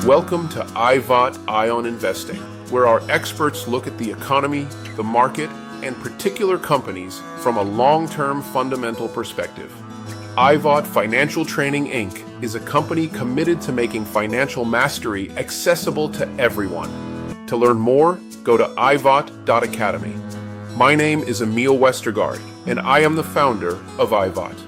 Welcome to IVoT Eye On Investing, where our experts look at the economy, the market, and particular companies from a long-term fundamental perspective. IVoT Financial Training Inc. is a company committed to making financial mastery accessible to everyone. To learn more, go to ivot.academy. My name is Emile Westergaard, and I am the founder of IVoT.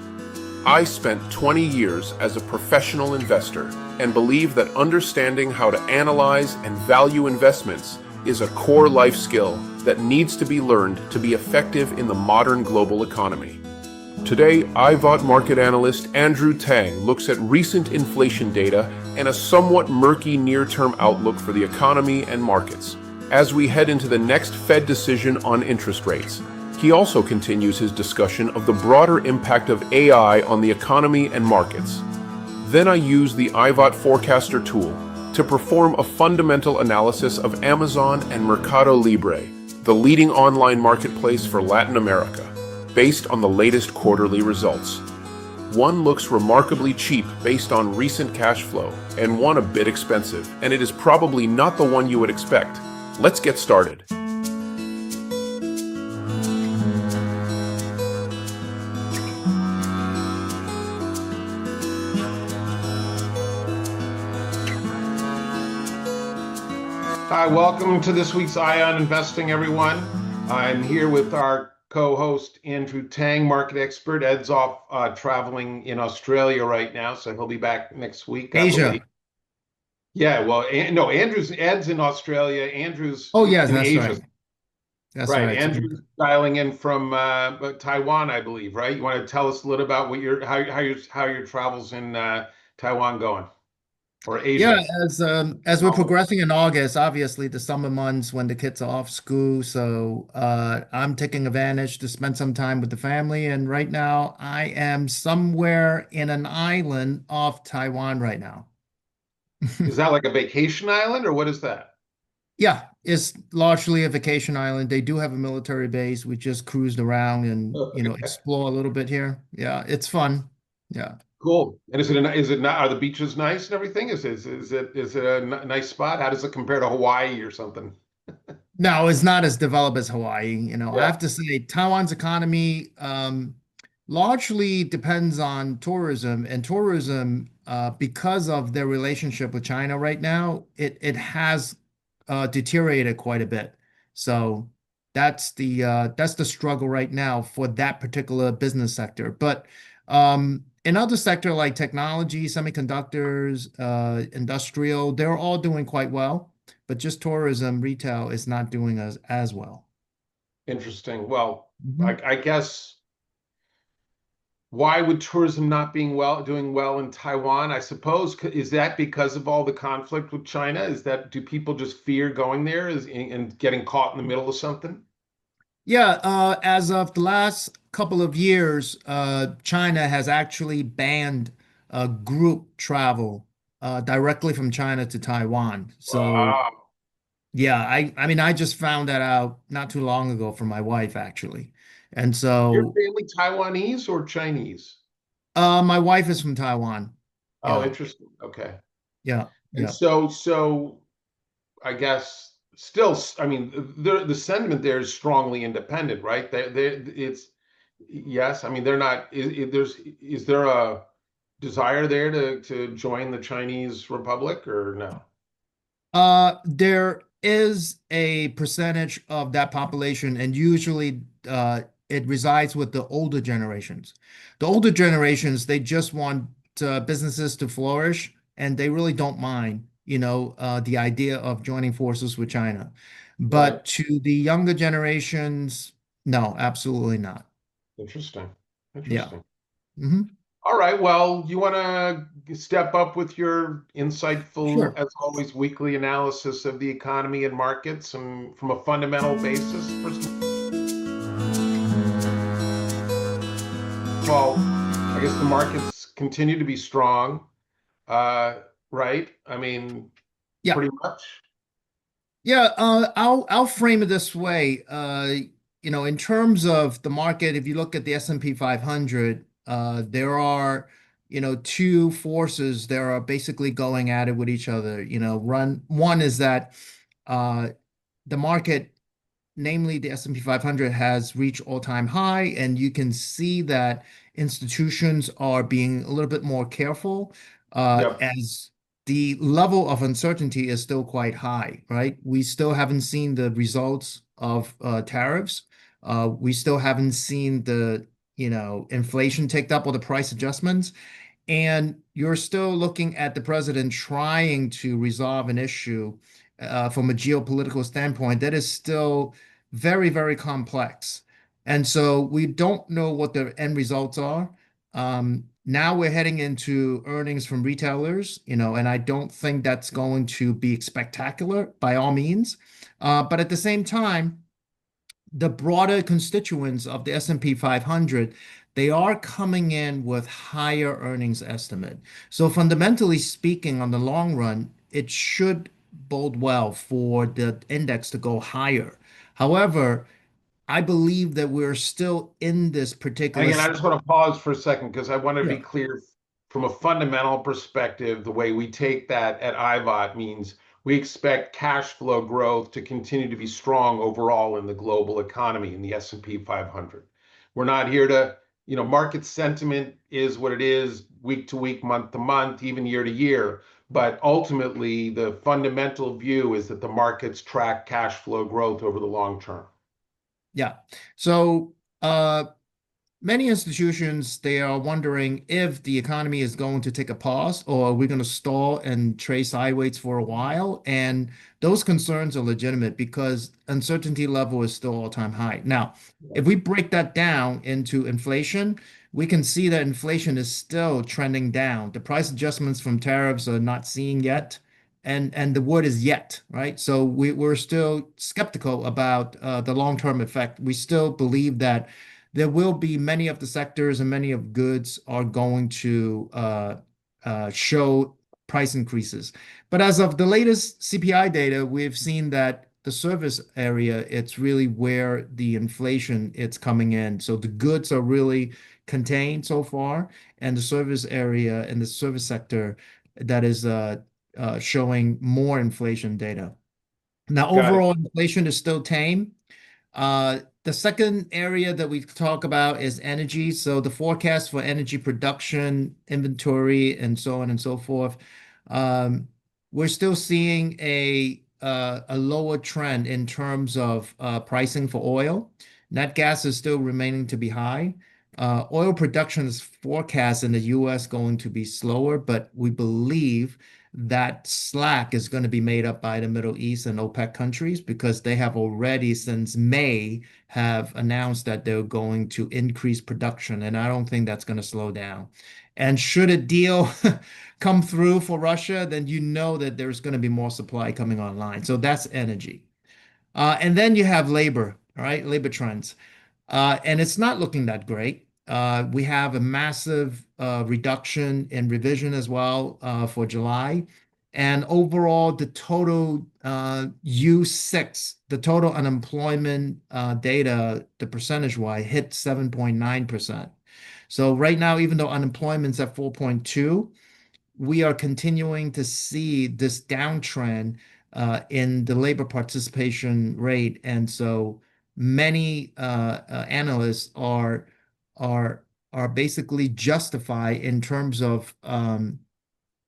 I spent 20 years as a professional investor and believe that understanding how to analyze and value investments is a core life skill that needs to be learned to be effective in the modern global economy. Today, IVoT market analyst Andrew Tang looks at recent inflation data and a somewhat murky near-term outlook for the economy and markets as we head into the next Fed decision on interest rates. He also continues his discussion of the broader impact of AI on the economy and markets. Then I use the IVoT Forecaster tool to perform a fundamental analysis of Amazon and Mercado Libre, the leading online marketplace for Latin America, based on the latest quarterly results. One looks remarkably cheap based on recent cash flow, and one a bit expensive, and it is probably not the one you would expect. Let's get started. Hi, welcome to this week's Eye On Investing, everyone. I'm here with our co-host, Andrew Tang, market expert. Ed's off traveling in Australia right now, so he'll be back next week. Asia. Yeah, well, no, Ed's in Australia. Andrew's yes, in that's Asia. right. That's right. Andrew's dialing in from Taiwan, I believe, right? You want to tell us a little about what how your travels in Taiwan going? Or Asia. Yeah, as we're progressing in August, obviously the summer months when the kids are off school, so I'm taking advantage to spend some time with the family. And right now, I am somewhere in an island off Taiwan right now. Is that like a vacation island, or what is that? Yeah, it's largely a vacation island. They do have a military base. We just cruised around and explore a little bit here. Yeah, it's fun. Yeah. Cool. And is it not? Are the beaches nice and everything? Is it a nice spot? How does it compare to Hawaii or something? No, it's not as developed as Hawaii. Yeah. I have to say Taiwan's economy largely depends on tourism, and tourism because of their relationship with China right now, it has deteriorated quite a bit. So that's the struggle right now for that particular business sector. But in other sector like technology, semiconductors, industrial, they're all doing quite well, but just tourism, retail is not doing as well. Interesting. Well, I guess why would tourism not doing well in Taiwan? I suppose is that because of all the conflict with China? Do people just fear going there and getting caught in the middle of something? Yeah, as of the last couple of years, China has actually banned group travel directly from China to Taiwan. So, Wow. yeah, I mean, I just found that out not too long ago from my wife, actually. And so, Your family Taiwanese or Chinese? my wife is from Taiwan. Oh, Yeah, interesting. Okay. yeah, And yeah. so I guess still, I mean, the sentiment there is strongly independent, right? Yes. I mean, they're not. Is there a desire there to join the Chinese Republic or no? There is a percentage of that population, and usually it resides with the older generations. The older generations, they just want businesses to flourish, and they really don't mind, the idea of joining forces with China. But Right. to the younger generations, no, absolutely not. Interesting. Yeah. Interesting. Hmm. All right. Well, you want to step up with your insightful, Sure. as always, weekly analysis of the economy and markets and from a fundamental basis. First of all, I guess the markets continue to be strong, right? I mean, Yeah. pretty much. Yeah, I'll frame it this way. In terms of the market, if you look at the S&P 500, There are, two forces that are basically going at it with each other. One is that uh, the market, namely the S&P 500, has reached all-time high, and you can see that institutions are being a little bit more careful Yep. as the level of uncertainty is still quite high, right? We still haven't seen the results of tariffs. We still haven't seen the, inflation ticked up or the price adjustments. And you're still looking at the president trying to resolve an issue from a geopolitical standpoint that is still very, very complex. And so we don't know what the end results are. Now we're heading into earnings from retailers, and I don't think that's going to be spectacular by all means. But at the same time, the broader constituents of the S&P 500, they are coming in with higher earnings estimate. So fundamentally speaking, on the long run, it should bode well for the index to go higher. However, I believe that we're still in this And particular. again, I just want to pause for a second because I want to Yeah. be clear from a fundamental perspective. The way we take that at IVoT means we expect cash flow growth to continue to be strong overall in the global economy in the S&P 500. We're not here to, market sentiment is what it is week to week, month to month, even year to year. But ultimately, the fundamental view is that the markets track cash flow growth over the long term. Yeah. So, many institutions, they are wondering if the economy is going to take a pause or are we going to stall and trade sideways for a while. And those concerns are legitimate because uncertainty level is still all-time high. Now, if we break that down into inflation, we can see that inflation is still trending down. The price adjustments from tariffs are not seen yet. And the word is yet, right? So we're still skeptical about the long-term effect. We still believe that there will be many of the sectors and many of goods are going to show price increases. But as of the latest CPI data, we've seen that the service area, it's really where the inflation it's coming in. So the goods are really contained so far, and the service area and the service sector that is showing more inflation data. Now, Got it. overall inflation is still tame. The second area that we talk about is energy. So the forecast for energy production, inventory, and so on and so forth. Um, we're still seeing a lower trend in terms of pricing for oil. Nat gas is still remaining to be high. Oil production is forecast in the US going to be slower, but we believe that slack is going to be made up by the Middle East and OPEC countries because they have already since May have announced that they're going to increase production, and I don't think that's going to slow down. And should a deal come through for Russia, then you know that there's going to be more supply coming online. So that's energy. And then you have labor, all right, labor trends. And it's not looking that great. We have a massive reduction in revision as well for July. And overall, the total U6, the total unemployment data, the percentage-wise, hit 7.9%. So right now, even though unemployment's at 4.2, we are continuing to see this downtrend in the labor participation rate. And so many analysts are are basically justified in terms of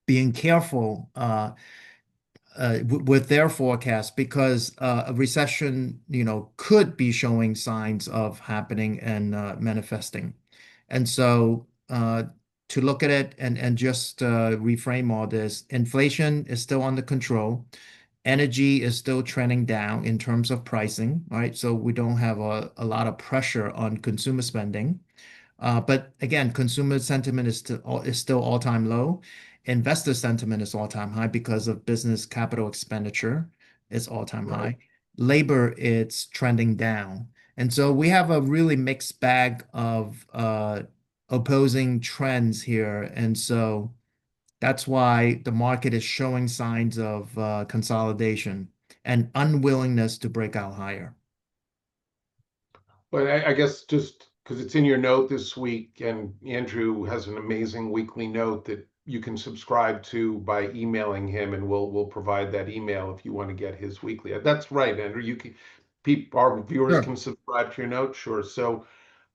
being careful with their forecast because a recession, could be showing signs of happening and manifesting. And so to look at it and just reframe all this, inflation is still under control. Energy is still trending down in terms of pricing, right? So we don't have a lot of pressure on consumer spending. But again, consumer sentiment is still all-time low. Investor sentiment is all-time high because of business capital expenditure is all-time Right. high. Labor, it's trending down. And so we have a really mixed bag of opposing trends here. And so that's why the market is showing signs of consolidation and unwillingness to break out higher. But I guess just because it's in your note this week, and Andrew has an amazing weekly note that you can subscribe to by emailing him, and we'll provide that email if you want to get his weekly. That's right, Andrew. You can, our viewers Sure. can subscribe to your note, sure. So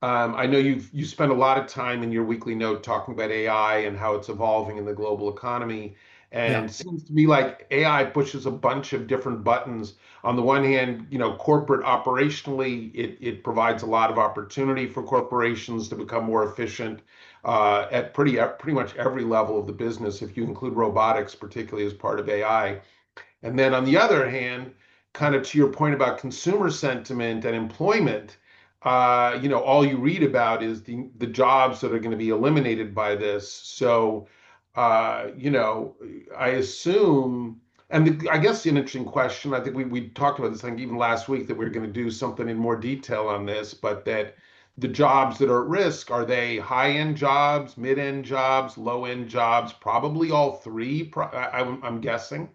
I know you spend a lot of time in your weekly note talking about AI and how it's evolving in the global economy. And Yeah. it seems to me like AI pushes a bunch of different buttons. On the one hand, corporate operationally, it provides a lot of opportunity for corporations to become more efficient at pretty much every level of the business, if you include robotics, particularly as part of AI. And then on the other hand, kind of to your point about consumer sentiment and employment, all you read about is the jobs that are going to be eliminated by this. So, I assume, and I guess an interesting question, I think we talked about this, I think even last week, that we're going to do something in more detail on this, but that the jobs that are at risk, are they high-end jobs, mid-end jobs, low-end jobs, probably all three, I'm guessing,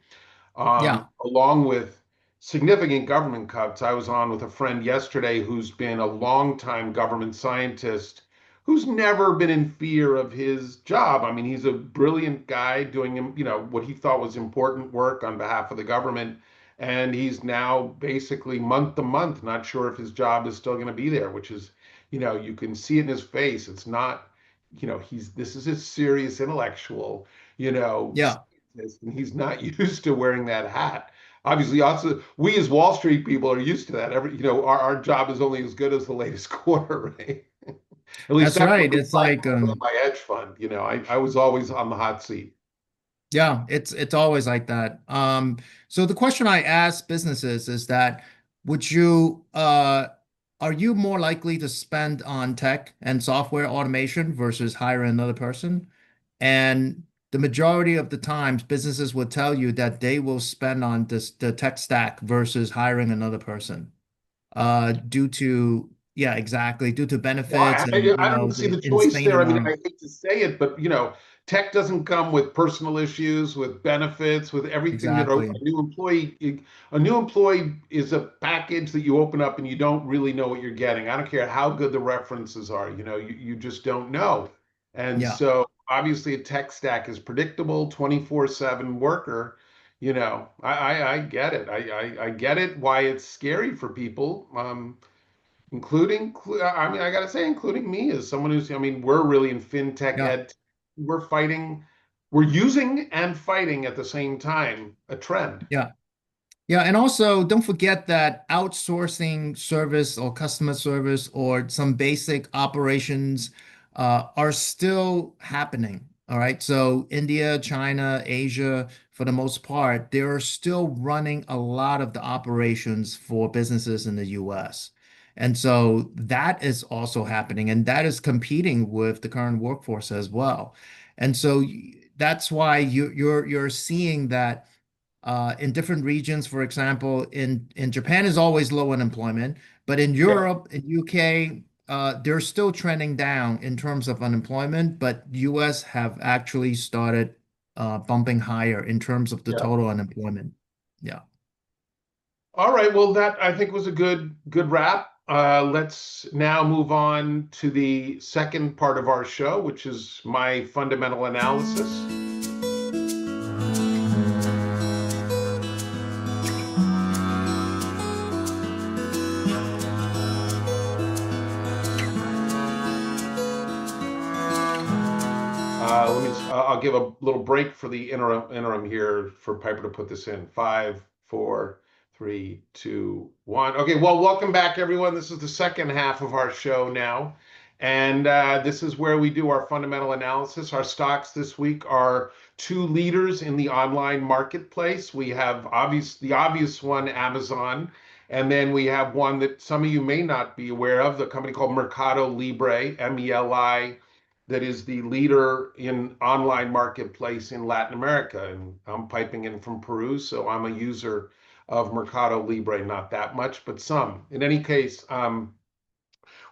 Yeah. along with significant government cuts. I was on with a friend yesterday who's been a longtime government scientist who's never been in fear of his job. I mean, he's a brilliant guy doing, what he thought was important work on behalf of the government. And he's now basically month to month, not sure if his job is still going to be there, which is, you can see it in his face. It's not, this is a serious intellectual, Yeah. and he's not used to wearing that hat. Obviously, also we as Wall Street people are used to that. Our job is only as good as the latest quarter, right? At least That's that's what right. we It's fight like, with my hedge fund. I was always on the hot seat. yeah, it's always like that. So the question I ask businesses is that would you are you more likely to spend on tech and software automation versus hire another person? And the majority of the times, businesses will tell you that they will spend on the tech stack versus hiring another person. Due to, yeah, exactly, due to benefits Why? and I don't see the the choice insane there. I mean, amount I of, hate to say it, but tech doesn't come with personal issues, with benefits, with everything that exactly. a new employee is a package that you open up and you don't really know what you're getting. I don't care how good the references are, you just don't know. And Yeah, so obviously a tech stack is predictable, 24/7 worker. I get it. I get it why it's scary for people. I mean, I gotta say, including me as someone who's, I mean, we're really in fintech yeah, ed. We're fighting, we're using and fighting at the same time a trend. yeah. Yeah, and also don't forget that outsourcing service or customer service or some basic operations are still happening. All right. So India, China, Asia, for the most part, they're still running a lot of the operations for businesses in the US. And so that is also happening, and that is competing with the current workforce as well. And so that's why you're seeing that in different regions. For example, in Japan is always low unemployment, but in Yeah, Europe, in UK, they're still trending down in terms of unemployment, but US have actually started bumping higher in terms of the yeah. total unemployment. Yeah. All right. Well, that I think was a good wrap. Let's now move on to the second part of our show, which is my fundamental analysis. I'll give a little break for the interim here for Piper to put this in. Five, four, three, two, one. Okay, well, welcome back, everyone. This is the second half of our show now. And this is where we do our fundamental analysis. Our stocks this week are two leaders in the online marketplace. We have the obvious one, Amazon. And then we have one that some of you may not be aware of, the company called Mercado Libre, MELI, that is the leader in online marketplace in Latin America. And I'm piping in from Peru, so I'm a user of Mercado Libre, not that much, but some. In any case,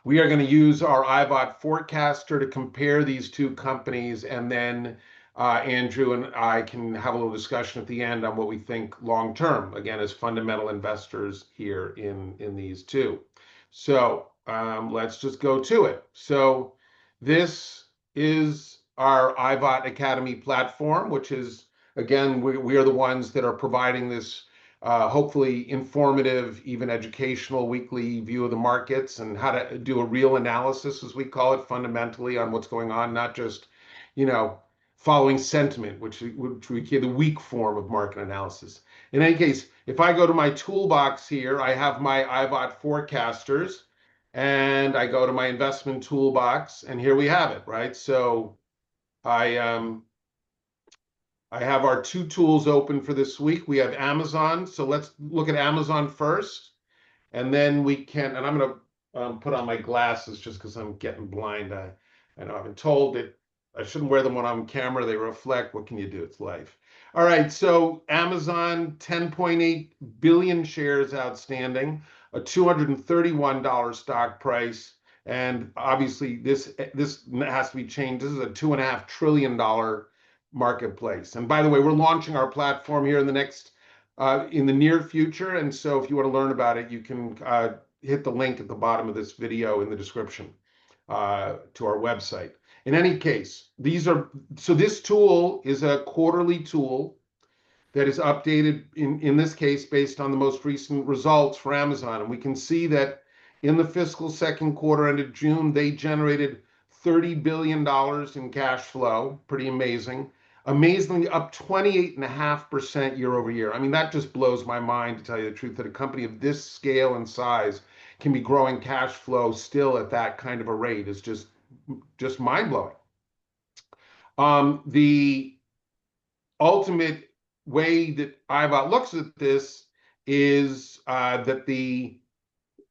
we are going to use our IVoT forecaster to compare these two companies, and then Andrew and I can have a little discussion at the end on what we think long term, again, as fundamental investors here in these two. So let's just go to it. So this is our IVoT Academy platform, which is, again, we are the ones that are providing this hopefully informative, even educational weekly view of the markets and how to do a real analysis, as we call it, fundamentally on what's going on, not just, you know, following sentiment, which we call the weak form of market analysis. In any case, if I go to my toolbox here, I have my IVoT forecasters, and I go to my investment toolbox, and here we have it, right? So I have our two tools open for this week. We have Amazon. So let's look at Amazon first, and then we can, and I'm going to put on my glasses just because I'm getting blind. I know I've been told that I shouldn't wear them when I'm on camera. They reflect. What can you do? It's life. All right. So Amazon, 10.8 billion shares outstanding, a $231 stock price. And obviously this has to be changed. This is a $2.5 trillion marketplace. And by the way, we're launching our platform here in the near future. And so if you want to learn about it, you can hit the link at the bottom of this video in the description to our website. In any case, this tool is a quarterly tool that is updated in this case based on the most recent results for Amazon. And we can see that in the fiscal second quarter ended June, they generated $30 billion in cash flow. Pretty amazing. Amazingly up 28.5% year over year. I mean, that just blows my mind, to tell you the truth, that a company of this scale and size can be growing cash flow still at that kind of a rate is just mind-blowing. The ultimate way that IVoT looks at this is that the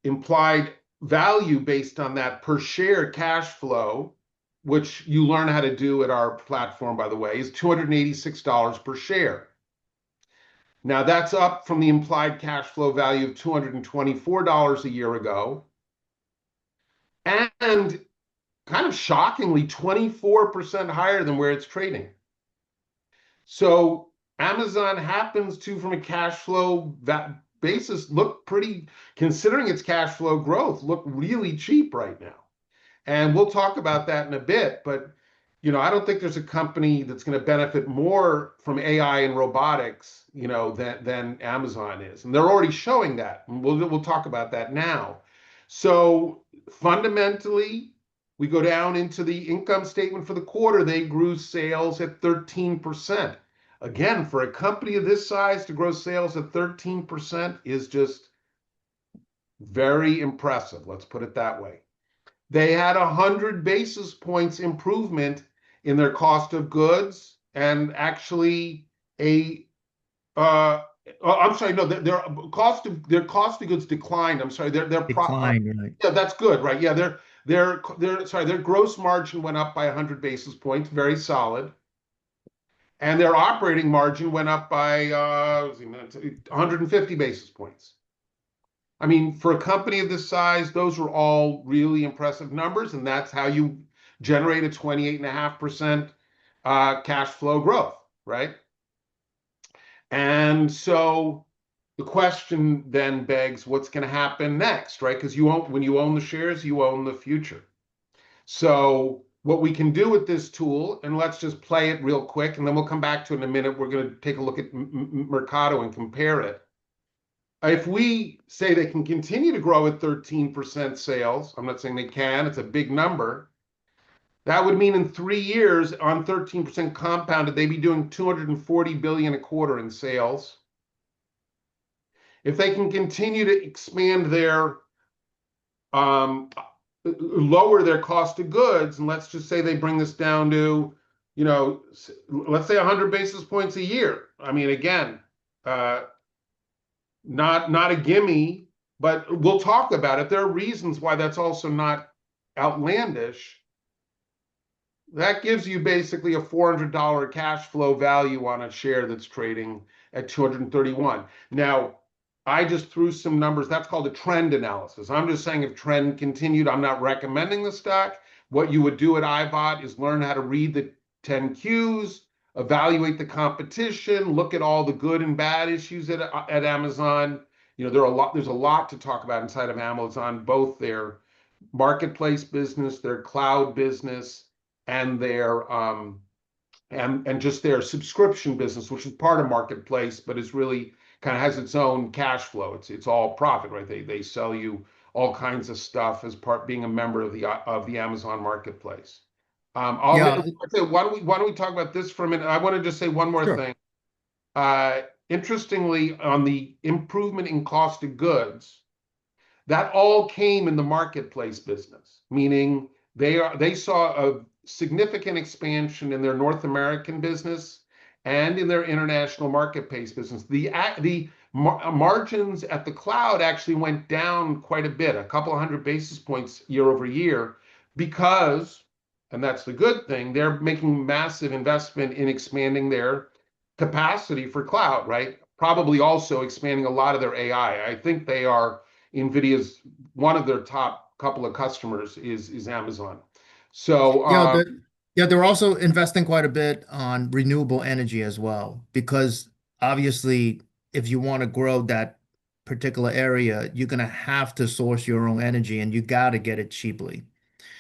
implied value based on that per share cash flow, which you learn how to do at our platform, by the way, is $286 per share. Now, that's up from the implied cash flow value of $224 a year ago. And kind of shockingly, 24% higher than where it's trading. So Amazon happens to, from a cash flow basis, look pretty, considering its cash flow growth, look really cheap right now. And we'll talk about that in a bit, but I don't think there's a company that's going to benefit more from AI and robotics, than Amazon is. And they're already showing that. And we'll talk about that now. So fundamentally, we go down into the income statement for the quarter. They grew sales at 13%. Again, for a company of this size to grow sales at 13% is just very impressive. Let's put it that way. They had 100 basis points improvement in their cost of goods, and actually their cost of goods declined. I'm sorry, their declined, right? Yeah, that's good, right? Yeah, their gross margin went up by 100 basis points, very solid. And their operating margin went up by 150 basis points. I mean, for a company of this size, those were all really impressive numbers, and that's how you generate a 28.5% cash flow growth, right? And so the question then begs, what's going to happen next, right? Because when you own the shares, you own the future. So what we can do with this tool, and let's just play it real quick, and then we'll come back to it in a minute. We're going to take a look at Mercado and compare it. If we say they can continue to grow at 13% sales, I'm not saying they can, it's a big number. That would mean in 3 years on 13% compounded, they'd be doing $240 billion a quarter in sales. If they can continue to expand lower their cost of goods, and let's just say they bring this down to, let's say 100 basis points a year. I mean, again, not a gimme, but we'll talk about it. There are reasons why that's also not outlandish. That gives you basically a $400 cash flow value on a share that's trading at 231. Now, I just threw some numbers. That's called a trend analysis. I'm just saying if trend continued, I'm not recommending the stock. What you would do at IVoT is learn how to read the 10 Qs, evaluate the competition, look at all the good and bad issues at Amazon. There's a lot to talk about inside of Amazon, both their marketplace business, their cloud business, and their and just their subscription business, which is part of marketplace, but is really kind of has its own cash flow. It's all profit, right? They sell you all kinds of stuff as part being a member of the Amazon marketplace. Yeah, Why don't we talk about this for a minute? I want to just say one more sure. thing. Interestingly, on the improvement in cost of goods, that all came in the marketplace business, meaning they saw a significant expansion in their North American business and in their international marketplace business. The margins at the cloud actually went down quite a bit, a couple of hundred basis points year over year, because, and that's the good thing, they're making massive investment in expanding their capacity for cloud, right? Probably also expanding a lot of their AI. I think they are NVIDIA's one of their top couple of customers is Amazon. So Yeah, yeah, they're also investing quite a bit on renewable energy as well, because obviously, if you want to grow that particular area, you're gonna have to source your own energy, and you got to get it cheaply.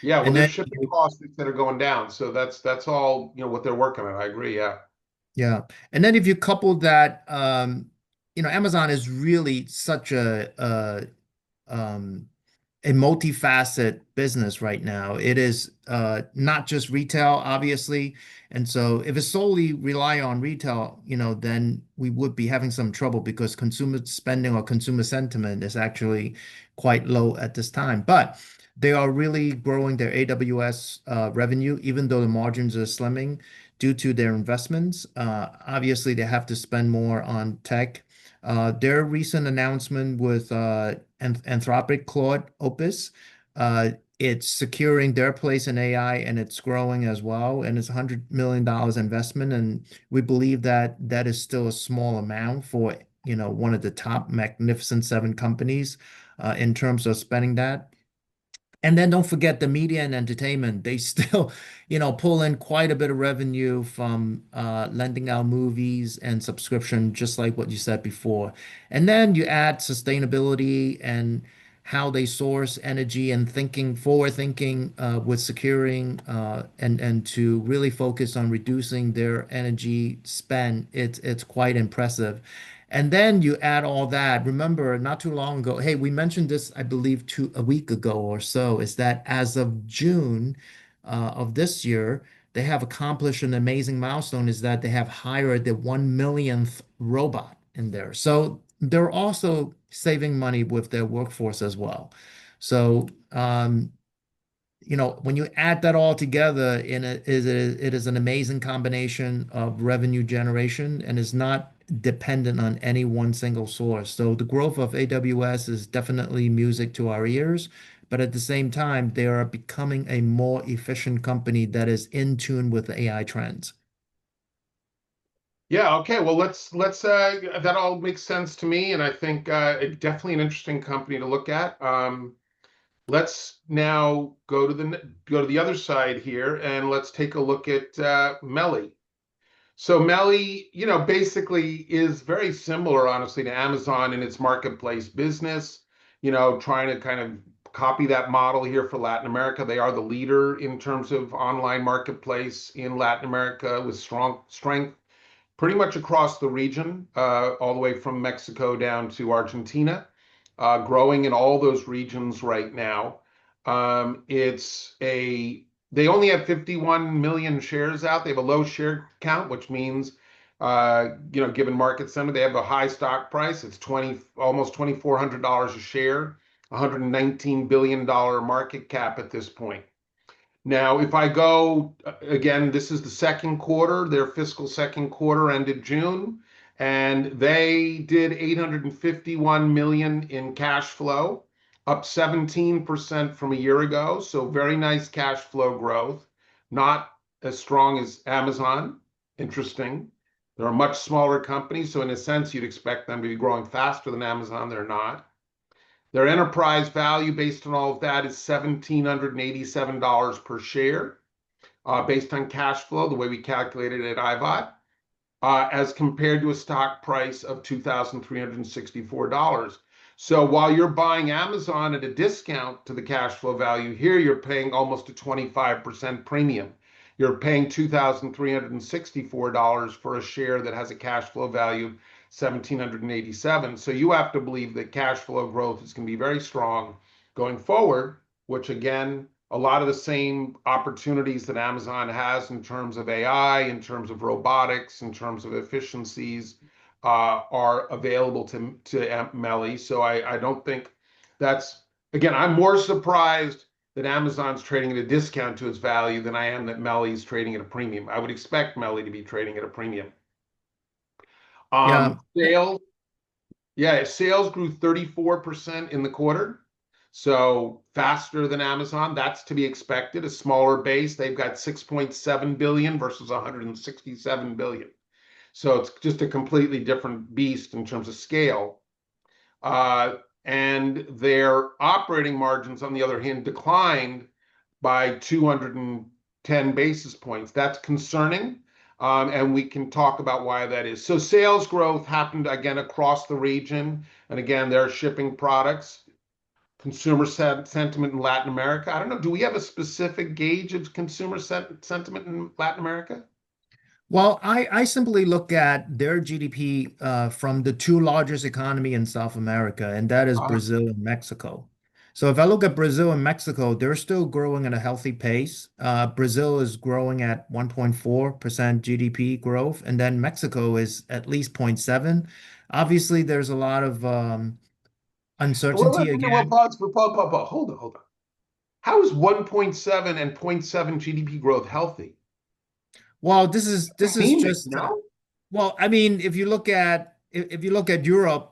yeah, well, And their then, shipping costs instead of going down. So that's all what they're working on. I agree. Yeah. yeah, and then if you couple that, Amazon is really such um, a multifaceted business right now. It is not just retail, obviously. And so if it solely rely on retail, then we would be having some trouble because consumer spending or consumer sentiment is actually quite low at this time. But they are really growing their AWS revenue, even though the margins are slimming due to their investments. Obviously, they have to spend more on tech. Their recent announcement with Anthropic Claude Opus, it's securing their place in AI and it's growing as well. And it's $100 million investment. And we believe that that is still a small amount for, one of the top Magnificent Seven companies in terms of spending that. And then don't forget the media and entertainment. They still, pull in quite a bit of revenue from lending out movies and subscription, just like what you said before. And then you add sustainability and how they source energy and forward thinking with securing and to really focus on reducing their energy spend. It's quite impressive. And then you add all that. Remember, not too long ago, hey, we mentioned this, I believe, a week ago or so, is that as of June of this year, they have accomplished an amazing milestone, is that they have hired the 1 millionth robot in there. So they're also saving money with their workforce as well. So, when you add that all together, it is an amazing combination of revenue generation and is not dependent on any one single source. So the growth of AWS is definitely music to our ears, but at the same time, they are becoming a more efficient company that is in tune with the AI trends. Yeah. Okay. Well, let's that all makes sense to me, and I think definitely an interesting company to look at. Let's now go to the other side here, and let's take a look at MELI. So MELI, basically is very similar, honestly, to Amazon in its marketplace business. Trying to kind of copy that model here for Latin America. They are the leader in terms of online marketplace in Latin America with strong strength pretty much across the region, all the way from Mexico down to Argentina, growing in all those regions right now. It's a They only have 51 million shares out. They have a low share count, which means, given market sentiment, they have a high stock price. It's almost $2,400 a share, $119 billion market cap at this point. Now, if I go again, this is the second quarter, their fiscal second quarter ended June, and they did 851 million in cash flow, up 17% from a year ago. So very nice cash flow growth, not as strong as Amazon. Interesting. They're a much smaller company, so in a sense, you'd expect them to be growing faster than Amazon. They're not. Their enterprise value based on all of that is $1,787 per share, based on cash flow, the way we calculate it at IVoT, as compared to a stock price of $2,364. So while you're buying Amazon at a discount to the cash flow value, here you're paying almost a 25% premium. You're paying $2,364 for a share that has a cash flow value of 1,787. So you have to believe that cash flow growth is going to be very strong going forward, which again, a lot of the same opportunities that Amazon has in terms of AI, in terms of robotics, in terms of efficiencies, are available to MELI. So I don't think that's, again, I'm more surprised that Amazon's trading at a discount to its value than I am that MELI's trading at a premium. I would expect MELI to be trading at a premium. Yeah. Sales, yeah, sales grew 34% in the quarter. So faster than Amazon, that's to be expected. A smaller base, they've got 6.7 billion versus 167 billion. So it's just a completely different beast in terms of scale. And their operating margins, on the other hand, declined by 210 basis points. That's concerning. And we can talk about why that is. So sales growth happened again across the region. And again, they're shipping products. Consumer sentiment in Latin America. I don't know. Do we have a specific gauge of consumer sentiment in Latin America? Well, I simply look at their GDP from the two largest economy in South America, and that is Brazil and Mexico. So if I look at Brazil and Mexico, they're still growing at a healthy pace. Brazil is growing at 1.4% GDP growth, and then Mexico is at least 0.7. Obviously, there's a lot of uncertainty Well, again. pause. Hold on. How is 1.7 and 0.7 GDP growth healthy? Well, this is Anemic, just no? well, I mean, if you look at Europe,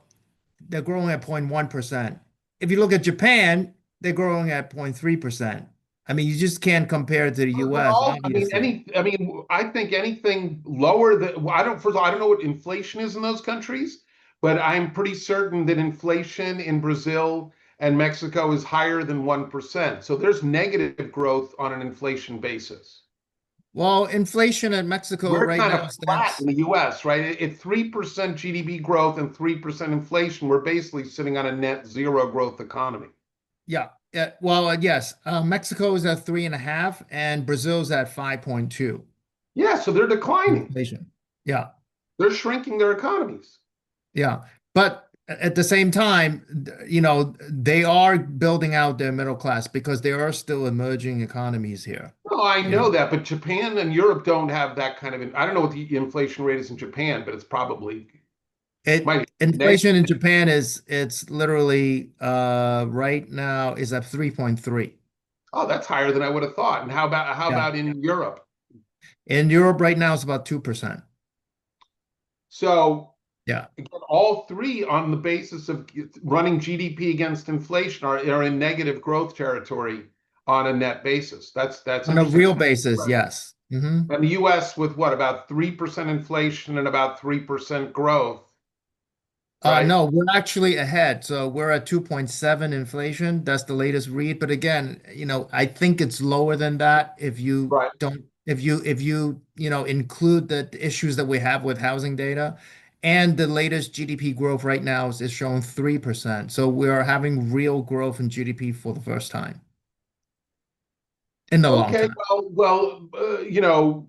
they're growing at 0.1%. If you look at Japan, they're growing at 0.3%. I mean, you just can't compare it to the But US, all, obviously. I think anything lower than, well, first of all, I don't know what inflation is in those countries, but I'm pretty certain that inflation in Brazil and Mexico is higher than 1%. So there's negative growth on an inflation basis. Well, inflation in Mexico We're right kind now of flat in stands, the US, right? At 3% GDP growth and 3% inflation, we're basically sitting on a net zero growth economy. yeah. Well, yes, Mexico is at 3.5, and Brazil's at 5.2 Yeah, so they're declining. inflation. Yeah. They're shrinking their economies. Yeah. But at the same time, they are building out their middle class because there are still emerging economies here. No, I You know, know that, but Japan and Europe don't have that kind of. I don't know what the inflation rate is in Japan, but it's probably might be negative. inflation in Japan it's literally right now is at 3.3. Oh, that's higher than I would have thought. And how Yeah. about in Europe? In Europe right now it's about 2%. So Yeah. again, all three on the basis of running GDP against inflation are in negative growth territory on a net basis. That's On a interesting. real basis, yes. And the US with what, about 3% inflation and about 3% growth, right? No, we're actually ahead. So we're at 2.7 inflation. That's the latest read. But again, I think it's lower than that if you Right. don't, if you include the issues that we have with housing data. And the latest GDP growth right now is showing 3%. So we are having real growth in GDP for the first time in a long Okay, time.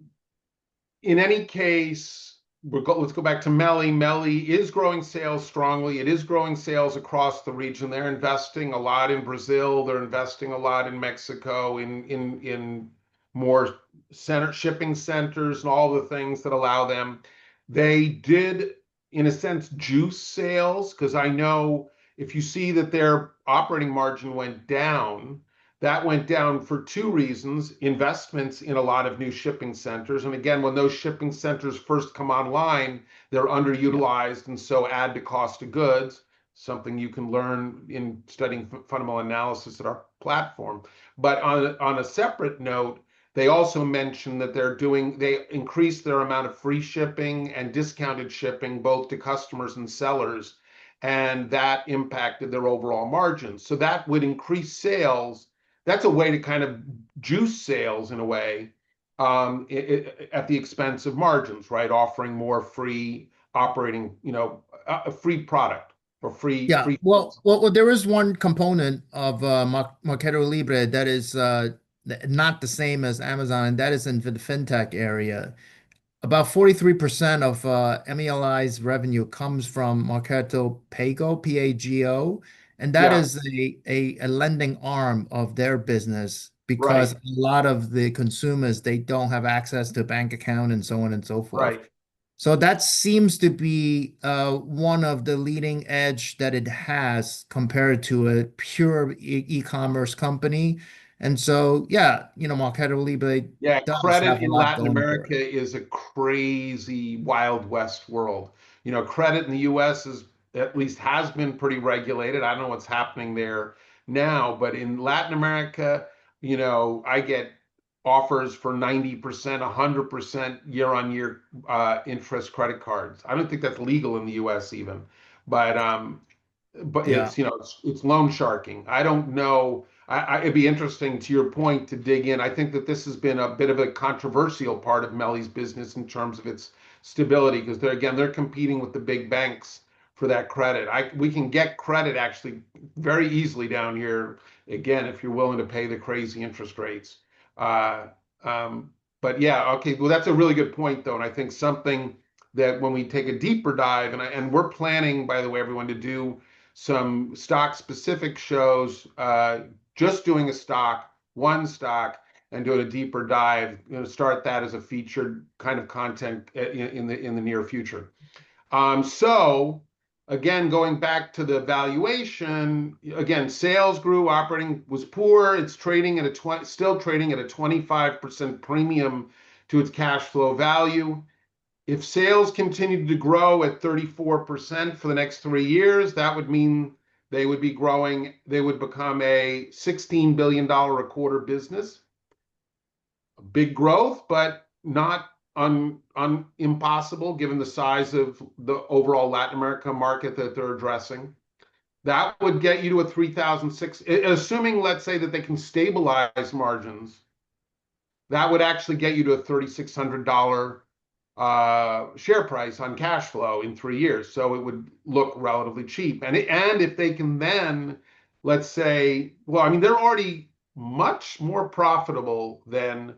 in any case, let's go back to MELI. MELI is growing sales strongly. It is growing sales across the region. They're investing a lot in Brazil. They're investing a lot in Mexico, in more shipping centers and all the things that allow them. They did, in a sense, juice sales, because I know if you see that their operating margin went down, that went down for two reasons: investments in a lot of new shipping centers. And again, when those shipping centers first come online, they're Yeah. underutilized and so add to cost of goods, something you can learn in studying fundamental analysis at our platform. But on a separate note, they also mentioned that they increased their amount of free shipping and discounted shipping, both to customers and sellers, and that impacted their overall margins. So that would increase sales. That's a way to kind of juice sales in a way, at the expense of margins, right? Offering more free operating, a free product. or free Yeah, free. well, there is one component of Mercado Libre that is not the same as Amazon, and that is in the fintech area. About 43% of MELI's revenue comes from Mercado Pago, Pago, and that Yeah, is a lending arm of their business because right, a lot of the consumers they don't have access to bank account and so on and so forth. right. So that seems to be one of the leading edge that it has compared to a pure e-commerce company. And so, yeah, Mercado Libre Yeah, does credit have a in lot Latin going for it. America is a crazy Wild West world. Credit in the US is at least has been pretty regulated. I don't know what's happening there now, but in Latin America, I get offers for 90%, 100% year-on-year interest credit cards. I don't think that's legal in the US even, but Yeah. it's loan sharking. I don't know. It'd be interesting to your point to dig in. I think that this has been a bit of a controversial part of MELI's business in terms of its stability because they're competing with the big banks for that credit. We can get credit actually very easily down here again if you're willing to pay the crazy interest rates. Uh, but yeah, okay. Well, that's a really good point though, and I think something that when we take a deeper dive, and we're planning, by the way, everyone to do some stock specific shows, just doing one stock, and doing a deeper dive. Start that as a featured kind of content in the near future. So again, going back to the valuation, again, sales grew, operating was poor. It's trading at still trading at a 25% premium to its cash flow value. If sales continued to grow at 34% for the next 3 years, that would mean they would be growing, they would become a $16 billion a quarter business. Big growth, but not impossible given the size of the overall Latin America market that they're addressing. That would get you to a 3,006, assuming, let's say, that they can stabilize margins, that would actually get you to a $3,600 share price on cash flow in 3 years. So it would look relatively cheap. And if they can then, let's say, well, I mean, they're already much more profitable than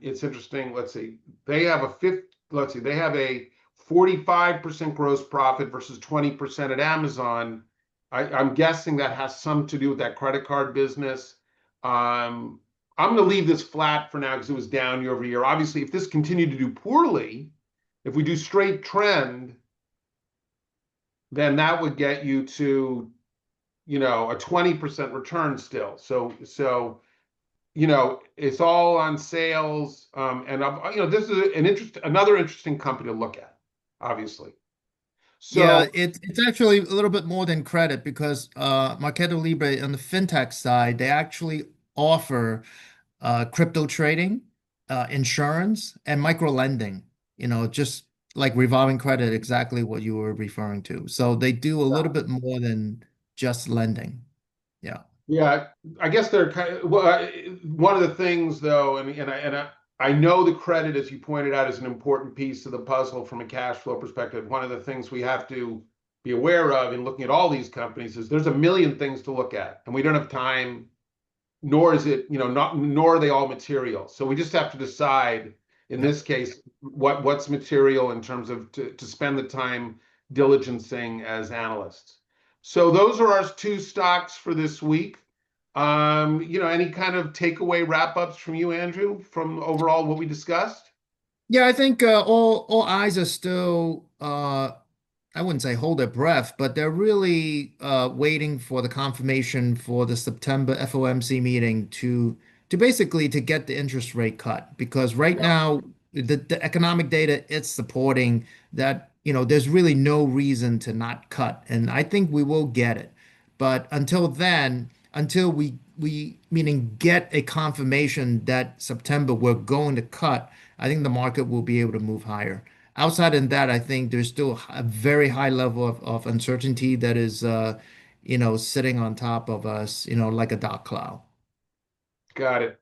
it's interesting. Let's see, they have they have a 45% gross profit versus 20% at Amazon. I'm guessing that has some to do with that credit card business. Um, I'm going to leave this flat for now because it was down year over year. Obviously, if this continued to do poorly, if we do straight trend, then that would get you to, a 20% return still. So it's all on sales. And this is another interesting company to look at, obviously. Yeah, So it's actually a little bit more than credit because Mercado Libre on the fintech side, they actually offer crypto trading, insurance, and micro lending, just like revolving credit, exactly what you were referring to. So they do a little bit more than just lending. Yeah. yeah, I guess they're kind of well, one of the things though, and I know the credit, as you pointed out, is an important piece of the puzzle from a cash flow perspective. One of the things we have to be aware of in looking at all these companies is there's a million things to look at, and we don't have time, nor is it, nor are they all material. So we just have to decide in Yeah. this case what's material in terms of to spend the time diligencing as analysts. So those are our two stocks for this week. Any kind of takeaway wrap-ups from you, Andrew, from overall what we discussed? Yeah, I think all eyes are still I wouldn't say hold their breath, but they're really waiting for the confirmation for the September FOMC meeting to basically to get the interest rate cut because right Yeah. now the economic data it's supporting that there's really no reason to not cut, and I think we will get it. But until then, until we meaning get a confirmation that September we're going to cut, I think the market will be able to move higher. Outside of that, I think there's still a very high level of uncertainty that is, sitting on top of us, like a dark cloud. Got it.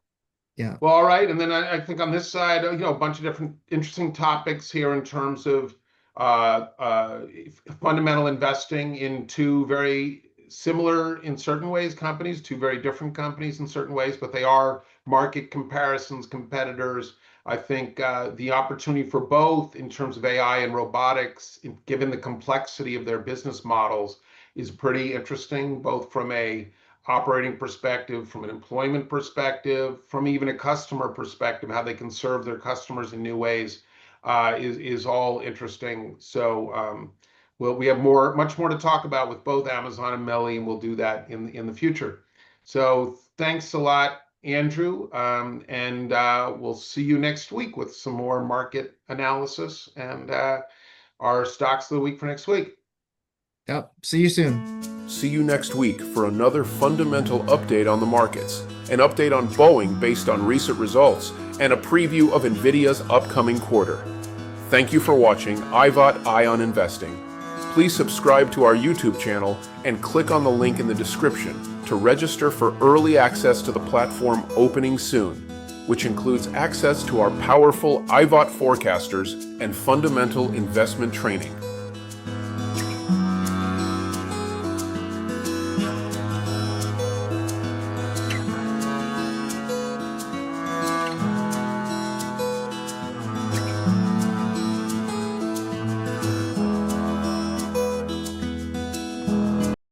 Yeah. Well, all right. And then I think on this side, a bunch of different interesting topics here in terms of fundamental investing in two very similar in certain ways companies, two very different companies in certain ways, but they are market comparisons, competitors. I think the opportunity for both in terms of AI and robotics, given the complexity of their business models, is pretty interesting, both from a operating perspective, from an employment perspective, from even a customer perspective, how they can serve their customers in new ways, is all interesting. So well, we have much more to talk about with both Amazon and MELI, and we'll do that in the future. So thanks a lot, Andrew, and we'll see you next week with some more market analysis and our stocks of the week for next week. Yep. See you soon. See you next week for another fundamental update on the markets, an update on Boeing based on recent results, and a preview of NVIDIA's upcoming quarter. Thank you for watching IVoT Eye On Investing. Please subscribe to our YouTube channel and click on the link in the description to register for early access to the platform opening soon, which includes access to our powerful IVoT forecasters and fundamental investment training.